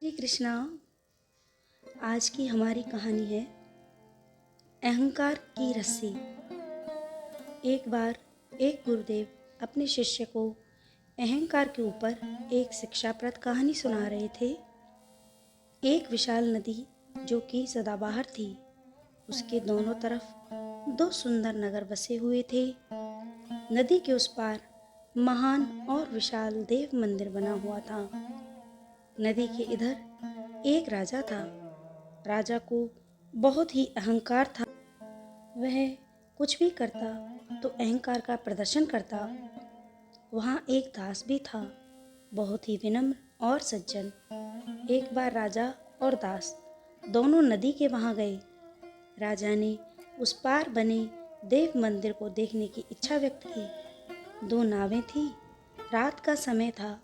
श्री कृष्णा। आज की हमारी कहानी है अहंकार की रस्सी। एक बार एक गुरुदेव अपने शिष्य को अहंकार के ऊपर एक शिक्षाप्रद कहानी सुना रहे थे। एक विशाल नदी जो कि सदाबहार थी, उसके दोनों तरफ दो सुंदर नगर बसे हुए थे। नदी के उस पार महान और विशाल देव मंदिर बना हुआ था। नदी के इधर एक राजा था। राजा को बहुत ही अहंकार था। वह कुछ भी करता तो अहंकार का प्रदर्शन करता। वहाँ एक दास भी था, बहुत ही विनम्र और सज्जन। एक बार राजा और दास दोनों नदी के वहाँ गए। राजा ने उस पार बने देव मंदिर को देखने की इच्छा व्यक्त की। दो नावें थीं। रात का समय था।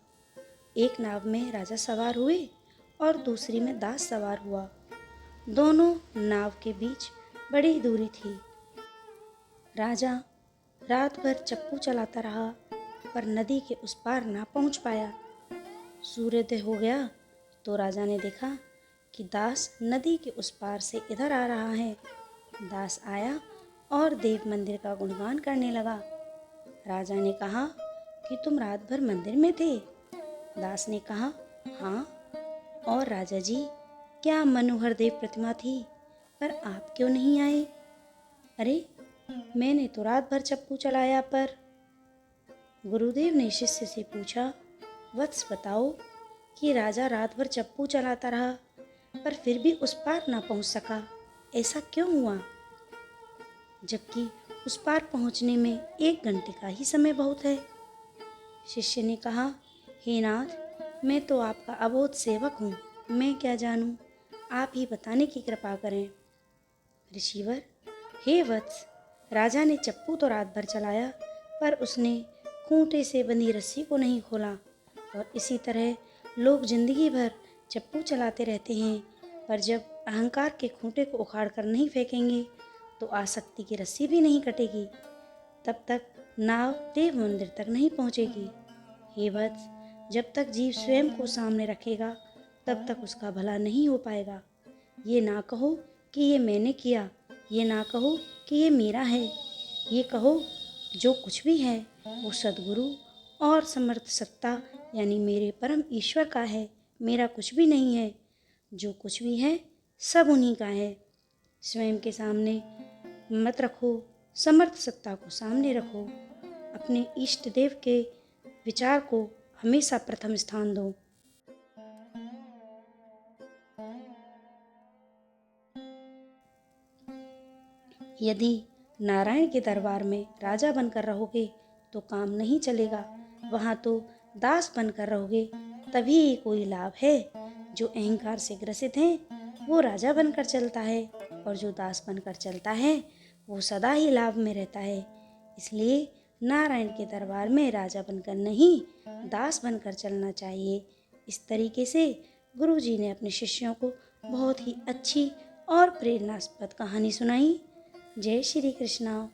एक नाव में राजा सवार हुए और दूसरी में दास सवार हुआ। दोनों नाव के बीच बड़ी दूरी थी। राजा रात भर चप्पू चलाता रहा, पर नदी के उस पार ना पहुंच पाया। सूर्योदय हो गया तो राजा ने देखा कि दास नदी के उस पार से इधर आ रहा है। दास आया और देव मंदिर का गुणगान करने लगा। राजा ने कहा कि तुम रात भर मंदिर में थे? दास ने कहा, हाँ। और राजा जी, क्या मनोहर देव प्रतिमा थी, पर आप क्यों नहीं आए? अरे, मैंने तो रात भर चप्पू चलाया। पर गुरुदेव ने शिष्य से पूछा, वत्स बताओ कि राजा रात भर चप्पू चलाता रहा पर फिर भी उस पार ना पहुंच सका, ऐसा क्यों हुआ, जबकि उस पार पहुंचने में 1 घंटे का ही समय बहुत है? शिष्य ने कहा, हे नाथ, मैं तो आपका अबोध सेवक हूँ, मैं क्या जानूँ, आप ही बताने की कृपा करें। ऋषिवर, हे वत्स, राजा ने चप्पू तो रात भर चलाया, पर उसने खूंटे से बंधी रस्सी को नहीं खोला। और इसी तरह लोग जिंदगी भर चप्पू चलाते रहते हैं, पर जब अहंकार के खूंटे को उखाड़ कर नहीं फेंकेंगे तो आसक्ति की रस्सी भी नहीं कटेगी। तब तक नाव देव मंदिर तक नहीं पहुँचेगी। हे वत्स, जब तक जीव स्वयं को सामने रखेगा तब तक उसका भला नहीं हो पाएगा। ये ना कहो कि ये मैंने किया, ये ना कहो कि ये मेरा है, ये कहो जो कुछ भी है वो सद्गुरु और समर्थ सत्ता यानी मेरे परम ईश्वर का है, मेरा कुछ भी नहीं है। जो कुछ भी है सब उन्हीं का है। स्वयं के सामने मत रखो, समर्थ सत्ता को सामने रखो। अपने इष्ट देव के विचार को हमेशा प्रथम स्थान दो। यदि नारायण के दरबार में राजा बनकर रहोगे तो काम नहीं चलेगा। वहाँ तो दास बनकर रहोगे तभी कोई लाभ है। जो अहंकार से ग्रसित है वो राजा बनकर चलता है, और जो दास बनकर चलता है वो सदा ही लाभ में रहता है। इसलिए नारायण के दरबार में राजा बनकर नहीं, दास बनकर चलना चाहिए। इस तरीके से गुरु जी ने अपने शिष्यों को बहुत ही अच्छी और प्रेरणास्पद कहानी सुनाई। जय श्री कृष्णा।